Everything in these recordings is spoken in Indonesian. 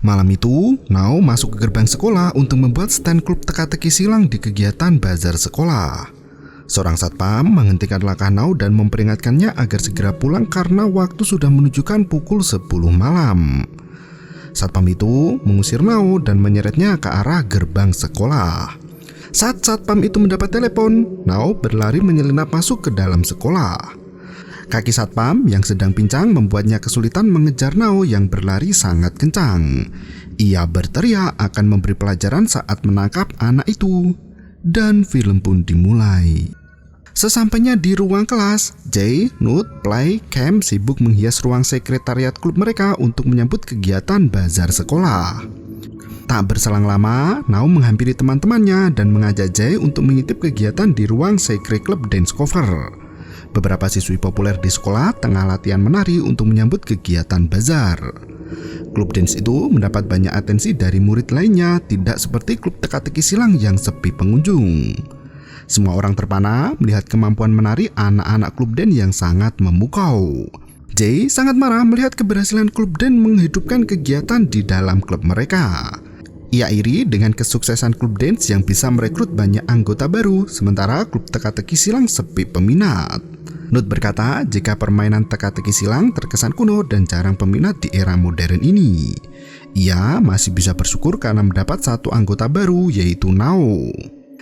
Malam itu, Nao masuk ke gerbang sekolah untuk membuat stand klub teka-teki silang di kegiatan bazar sekolah. Seorang satpam menghentikan langkah Nao dan memperingatkannya agar segera pulang karena waktu sudah menunjukkan pukul 10 malam. Satpam itu mengusir Nao dan menyeretnya ke arah gerbang sekolah. Saat satpam itu mendapat telepon, Nao berlari menyelinap masuk ke dalam sekolah. Kaki satpam yang sedang pincang membuatnya kesulitan mengejar Nao yang berlari sangat kencang. Ia berteriak akan memberi pelajaran saat menangkap anak itu. Dan film pun dimulai. Sesampainya di ruang kelas, Jay, Nut, Play, Cam sibuk menghias ruang sekretariat klub mereka untuk menyambut kegiatan bazar sekolah. Tak berselang lama, Nao menghampiri teman-temannya dan mengajak Jay untuk mengintip kegiatan di ruang Secret Club Dance Cover. Beberapa siswi populer di sekolah tengah latihan menari untuk menyambut kegiatan bazar. Klub dance itu mendapat banyak atensi dari murid lainnya, tidak seperti klub teka-teki silang yang sepi pengunjung. Semua orang terpana melihat kemampuan menari anak-anak klub dance yang sangat memukau. Jay sangat marah melihat keberhasilan klub dance menghidupkan kegiatan di dalam klub mereka. Ia iri dengan kesuksesan klub dance yang bisa merekrut banyak anggota baru, sementara klub teka-teki silang sepi peminat. Nut berkata jika permainan teka-teki silang terkesan kuno dan jarang peminat di era modern ini. Ia masih bisa bersyukur karena mendapat satu anggota baru, yaitu Nao.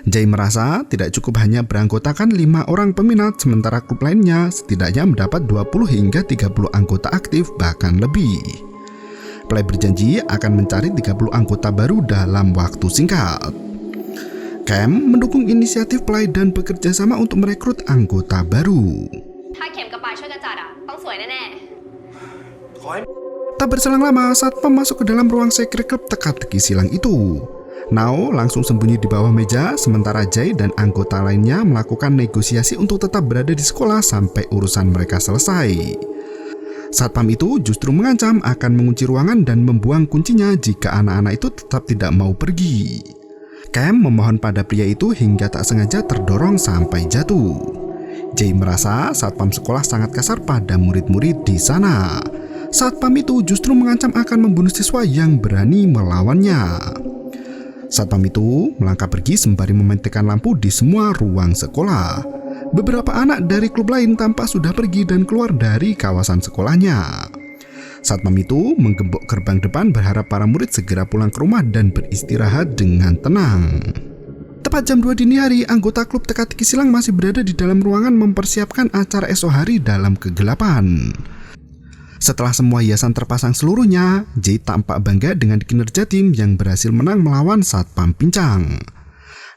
Jay merasa tidak cukup hanya beranggotakan 5 orang peminat, sementara klub lainnya setidaknya mendapat 20 hingga 30 anggota aktif, bahkan lebih. Play berjanji akan mencari 30 anggota baru dalam waktu singkat. Cam mendukung inisiatif Play dan bekerja sama untuk merekrut anggota baru. Tak berselang lama, satpam masuk ke dalam ruang secret club teka-teki silang itu. Nao langsung sembunyi di bawah meja, sementara Jay dan anggota lainnya melakukan negosiasi untuk tetap berada di sekolah sampai urusan mereka selesai. Satpam itu justru mengancam akan mengunci ruangan dan membuang kuncinya jika anak-anak itu tetap tidak mau pergi. Cam memohon pada pria itu hingga tak sengaja terdorong sampai jatuh. Jay merasa satpam sekolah sangat kasar pada murid-murid di sana. Satpam itu justru mengancam akan membunuh siswa yang berani melawannya. Satpam itu melangkah pergi sembari mematikan lampu di semua ruang sekolah. Beberapa anak dari klub lain tampak sudah pergi dan keluar dari kawasan sekolahnya. Satpam itu menggembok gerbang depan berharap para murid segera pulang ke rumah dan beristirahat dengan tenang. Tepat jam 2 dini hari, anggota klub teka-teki silang masih berada di dalam ruangan mempersiapkan acara esok hari dalam kegelapan. Setelah semua hiasan terpasang seluruhnya, Jay tampak bangga dengan kinerja tim yang berhasil menang melawan satpam pincang.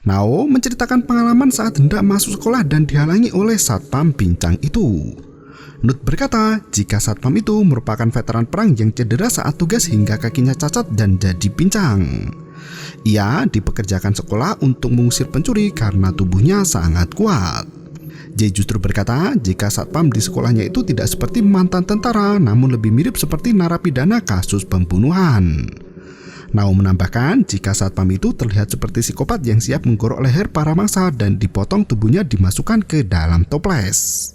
Nao menceritakan pengalaman saat hendak masuk sekolah dan dihalangi oleh satpam pincang itu. Nut berkata jika satpam itu merupakan veteran perang yang cedera saat tugas hingga kakinya cacat dan jadi pincang. Ia dipekerjakan sekolah untuk mengusir pencuri karena tubuhnya sangat kuat. Jay justru berkata jika satpam di sekolahnya itu tidak seperti mantan tentara, namun lebih mirip seperti narapidana kasus pembunuhan. Nao menambahkan jika satpam itu terlihat seperti psikopat yang siap menggorok leher para mangsa dan dipotong tubuhnya dimasukkan ke dalam toples.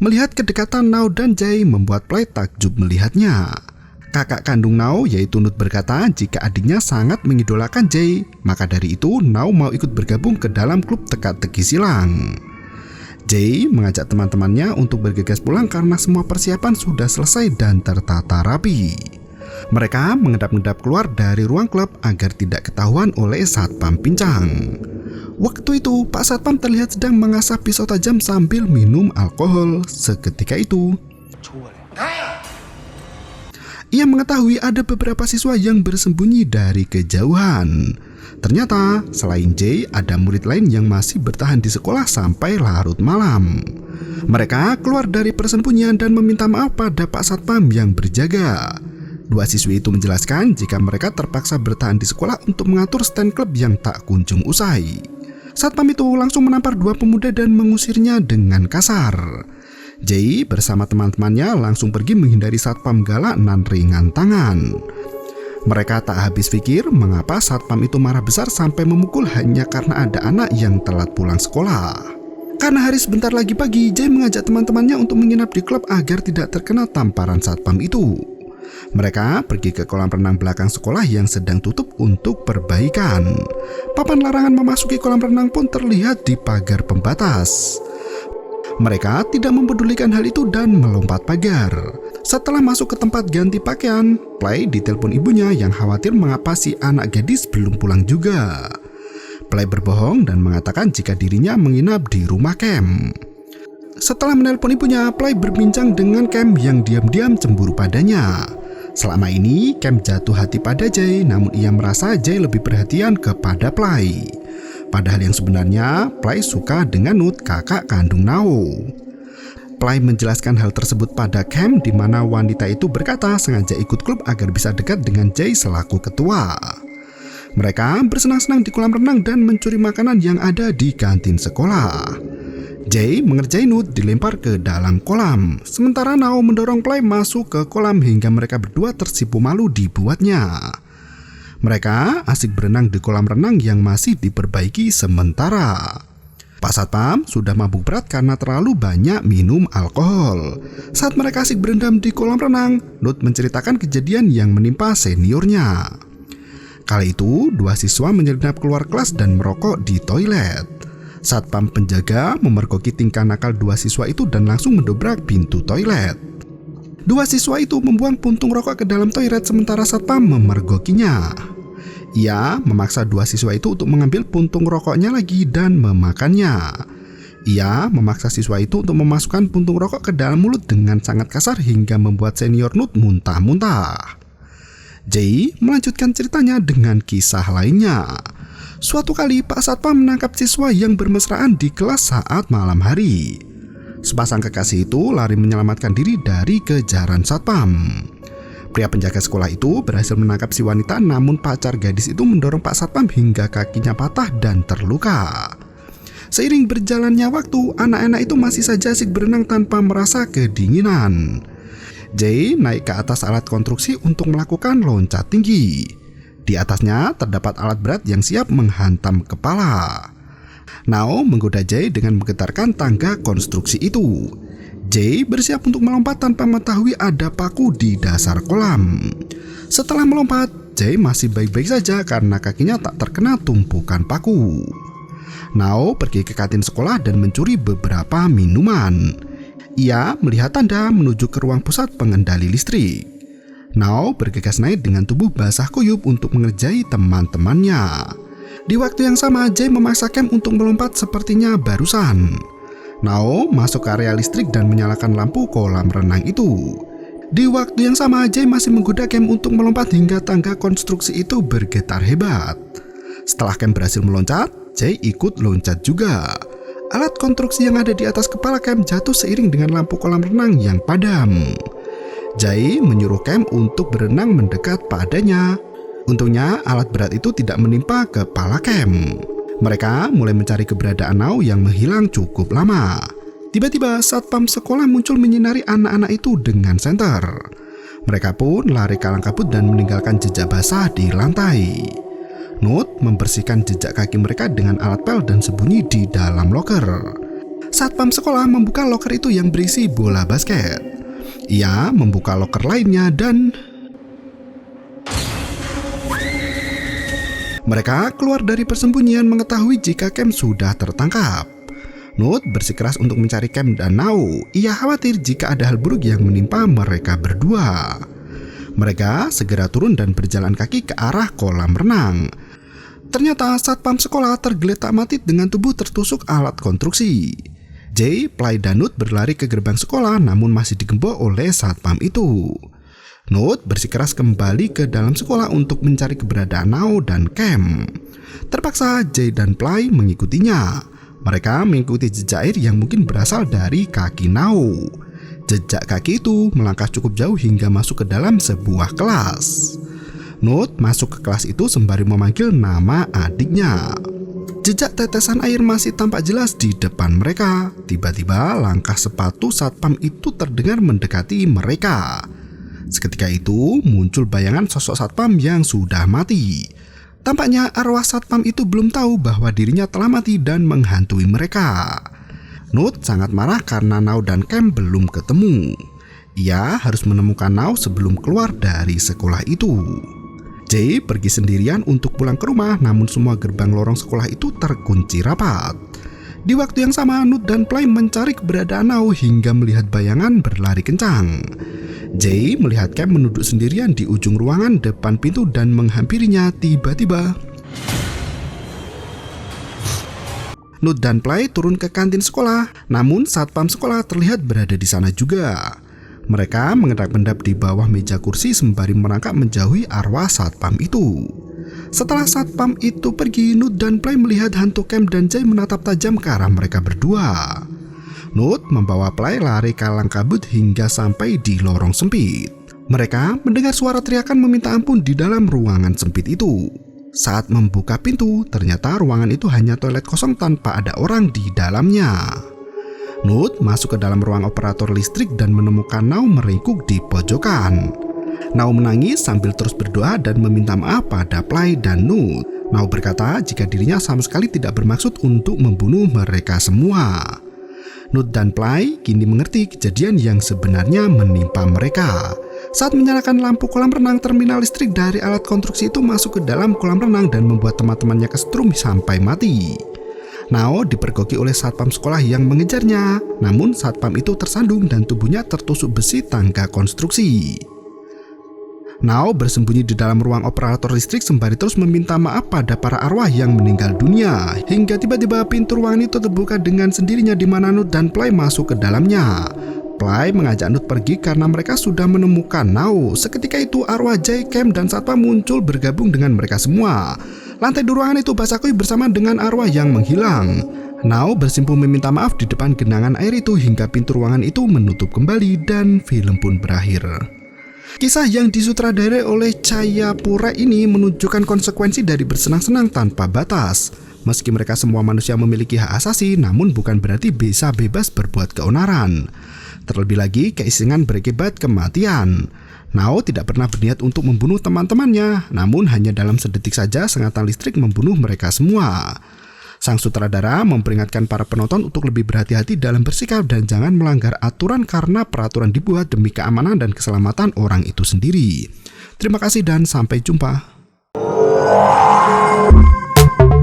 Melihat kedekatan Nao dan Jay membuat Play takjub melihatnya. Kakak kandung Nao yaitu Nut berkata jika adiknya sangat mengidolakan Jay, maka dari itu Nao mau ikut bergabung ke dalam klub teka-teki silang. Jay mengajak teman-temannya untuk bergegas pulang karena semua persiapan sudah selesai dan tertata rapi. Mereka mengedap-ngedap keluar dari ruang klub agar tidak ketahuan oleh satpam pincang. Waktu itu, Pak Satpam terlihat sedang mengasah pisau tajam sambil minum alkohol. Seketika itu, ia mengetahui ada beberapa siswa yang bersembunyi dari kejauhan. Ternyata, selain Jay, ada murid lain yang masih bertahan di sekolah sampai larut malam. Mereka keluar dari persembunyian dan meminta maaf pada Pak Satpam yang berjaga. Dua siswi itu menjelaskan jika mereka terpaksa bertahan di sekolah untuk mengatur stand klub yang tak kunjung usai. Satpam itu langsung menampar dua pemuda dan mengusirnya dengan kasar. Jay bersama teman-temannya langsung pergi menghindari satpam galak dan ringan tangan. Mereka tak habis pikir mengapa satpam itu marah besar sampai memukul hanya karena ada anak yang telat pulang sekolah. Karena hari sebentar lagi pagi, Jay mengajak teman-temannya untuk menginap di klub agar tidak terkena tamparan satpam itu. Mereka pergi ke kolam renang belakang sekolah yang sedang tutup untuk perbaikan. Papan larangan memasuki kolam renang pun terlihat di pagar pembatas. Mereka tidak mempedulikan hal itu dan melompat pagar. Setelah masuk ke tempat ganti pakaian, Play ditelepon ibunya yang khawatir mengapa si anak gadis belum pulang juga. Play berbohong dan mengatakan jika dirinya menginap di rumah Cam. Setelah menelpon ibunya, Play berbincang dengan Cam yang diam-diam cemburu padanya. Selama ini, Cam jatuh hati pada Jay, namun ia merasa Jay lebih perhatian kepada Play. Padahal yang sebenarnya, Play suka dengan Nut, kakak kandung Nao. Play menjelaskan hal tersebut pada Cam, di mana wanita itu berkata sengaja ikut klub agar bisa dekat dengan Jay selaku ketua. Mereka bersenang-senang di kolam renang dan mencuri makanan yang ada di kantin sekolah. Jay mengerjai Nut dilempar ke dalam kolam, sementara Nao mendorong Play masuk ke kolam hingga mereka berdua tersipu malu dibuatnya. Mereka asik berenang di kolam renang yang masih diperbaiki sementara. Pak Satpam sudah mabuk berat karena terlalu banyak minum alkohol. Saat mereka asik berendam di kolam renang, Nut menceritakan kejadian yang menimpa seniornya. Kali itu, dua siswa menyelinap keluar kelas dan merokok di toilet. Satpam penjaga memergoki tingkah nakal dua siswa itu dan langsung mendobrak pintu toilet. Dua siswa itu membuang puntung rokok ke dalam toilet sementara Satpam memergokinya. Ia memaksa dua siswa itu untuk mengambil puntung rokoknya lagi dan memakannya. Ia memaksa siswa itu untuk memasukkan puntung rokok ke dalam mulut dengan sangat kasar hingga membuat senior Nut muntah-muntah. Jay melanjutkan ceritanya dengan kisah lainnya. Suatu kali Pak Satpam menangkap siswa yang bermesraan di kelas saat malam hari. Sepasang kekasih itu lari menyelamatkan diri dari kejaran Satpam. Pria penjaga sekolah itu berhasil menangkap si wanita, namun pacar gadis itu mendorong Pak Satpam hingga kakinya patah dan terluka. Seiring berjalannya waktu, anak-anak itu masih saja asik berenang tanpa merasa kedinginan. Jay naik ke atas alat konstruksi untuk melakukan loncat tinggi. Di atasnya terdapat alat berat yang siap menghantam kepala. Nao menggoda Jay dengan menggetarkan tangga konstruksi itu. Jay bersiap untuk melompat tanpa mengetahui ada paku di dasar kolam. Setelah melompat, Jay masih baik-baik saja karena kakinya tak terkena tumpukan paku. Nao pergi ke kantin sekolah dan mencuri beberapa minuman. Ia melihat tanda menuju ke ruang pusat pengendali listrik. Nao bergegas naik dengan tubuh basah kuyup untuk mengerjai teman-temannya. Di waktu yang sama, Jay memaksa Cam untuk melompat sepertinya barusan. Nao masuk ke area listrik dan menyalakan lampu kolam renang itu. Di waktu yang sama, Jay masih menggoda Cam untuk melompat hingga tangga konstruksi itu bergetar hebat. Setelah Cam berhasil meloncat, Jay ikut loncat juga. Alat konstruksi yang ada di atas kepala Cam jatuh seiring dengan lampu kolam renang yang padam. Jay menyuruh Cam untuk berenang mendekat padanya. Untungnya alat berat itu tidak menimpa kepala Cam. Mereka mulai mencari keberadaan Nao yang menghilang cukup lama. Tiba-tiba satpam sekolah muncul menyinari anak-anak itu dengan senter. Mereka pun lari kalang kabut dan meninggalkan jejak basah di lantai. Nut membersihkan jejak kaki mereka dengan alat pel dan sembunyi di dalam loker. Satpam sekolah membuka loker itu yang berisi bola basket. Ia membuka loker lainnya dan mereka keluar dari persembunyian mengetahui jika Cam sudah tertangkap. Nut bersikeras untuk mencari Cam dan Nao. Ia khawatir jika ada hal buruk yang menimpa mereka berdua. Mereka segera turun dan berjalan kaki ke arah kolam renang. Ternyata satpam sekolah tergeletak mati dengan tubuh tertusuk alat konstruksi. Jay, Play, dan Nut berlari ke gerbang sekolah namun masih digembok oleh satpam itu. Nut bersikeras kembali ke dalam sekolah untuk mencari keberadaan Nao dan Cam. Terpaksa Jay dan Play mengikutinya. Mereka mengikuti jejak air yang mungkin berasal dari kaki Nao. Jejak kaki itu melangkah cukup jauh hingga masuk ke dalam sebuah kelas. Nut masuk ke kelas itu sembari memanggil nama adiknya. Jejak tetesan air masih tampak jelas di depan mereka. Tiba-tiba langkah sepatu satpam itu terdengar mendekati mereka. Seketika itu muncul bayangan sosok satpam yang sudah mati. Tampaknya arwah satpam itu belum tahu bahwa dirinya telah mati dan menghantui mereka. Nut sangat marah karena Nao dan Cam belum ketemu. Ia harus menemukan Nao sebelum keluar dari sekolah itu. Jay pergi sendirian untuk pulang ke rumah, namun semua gerbang lorong sekolah itu terkunci rapat. Di waktu yang sama, Nut dan Play mencari keberadaan Nao hingga melihat bayangan berlari kencang. Jay melihat Cam menunduk sendirian di ujung ruangan depan pintu dan menghampirinya tiba-tiba. Nut dan Play turun ke kantin sekolah, namun satpam sekolah terlihat berada di sana juga. Mereka mengendap-endap di bawah meja kursi sembari merangkak menjauhi arwah satpam itu. Setelah satpam itu pergi, Nut dan Play melihat hantu Cam dan Jay menatap tajam ke arah mereka berdua. Nut membawa Play lari kalang kabut hingga sampai di lorong sempit. Mereka mendengar suara teriakan meminta ampun di dalam ruangan sempit itu. Saat membuka pintu, ternyata ruangan itu hanya toilet kosong tanpa ada orang di dalamnya. Nut masuk ke dalam ruang operator listrik dan menemukan Nao meringkuk di pojokan. Nao menangis sambil terus berdoa dan meminta maaf pada Play dan Nut. Nao berkata jika dirinya sama sekali tidak bermaksud untuk membunuh mereka semua. Nut dan Play kini mengerti kejadian yang sebenarnya menimpa mereka. Saat menyalakan lampu kolam renang, terminal listrik dari alat konstruksi itu masuk ke dalam kolam renang dan membuat teman-temannya kesetrum sampai mati. Nao dipergoki oleh satpam sekolah yang mengejarnya, namun satpam itu tersandung dan tubuhnya tertusuk besi tangga konstruksi. Nao bersembunyi di dalam ruang operator listrik sembari terus meminta maaf pada para arwah yang meninggal dunia, hingga tiba-tiba pintu ruangan itu terbuka dengan sendirinya di mana Nut dan Play masuk ke dalamnya. Play mengajak Nut pergi karena mereka sudah menemukan Nao. Seketika itu arwah Jay, Cam, dan satpam muncul bergabung dengan mereka semua. Lantai di ruangan itu basah kuyup bersama dengan arwah yang menghilang. Nao bersimpuh meminta maaf di depan genangan air itu hingga pintu ruangan itu menutup kembali dan film pun berakhir. Kisah yang disutradarai oleh Chayapura ini menunjukkan konsekuensi dari bersenang-senang tanpa batas. Meski mereka semua manusia memiliki hak asasi, namun bukan berarti bisa bebas berbuat keonaran. Terlebih lagi, keisengan berakibat kematian. Nao tidak pernah berniat untuk membunuh teman-temannya, namun hanya dalam sedetik saja sengatan listrik membunuh mereka semua. Sang sutradara memperingatkan para penonton untuk lebih berhati-hati dalam bersikap dan jangan melanggar aturan karena peraturan dibuat demi keamanan dan keselamatan orang itu sendiri. Terima kasih dan sampai jumpa.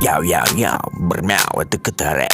Yo, bermau itu ketarik.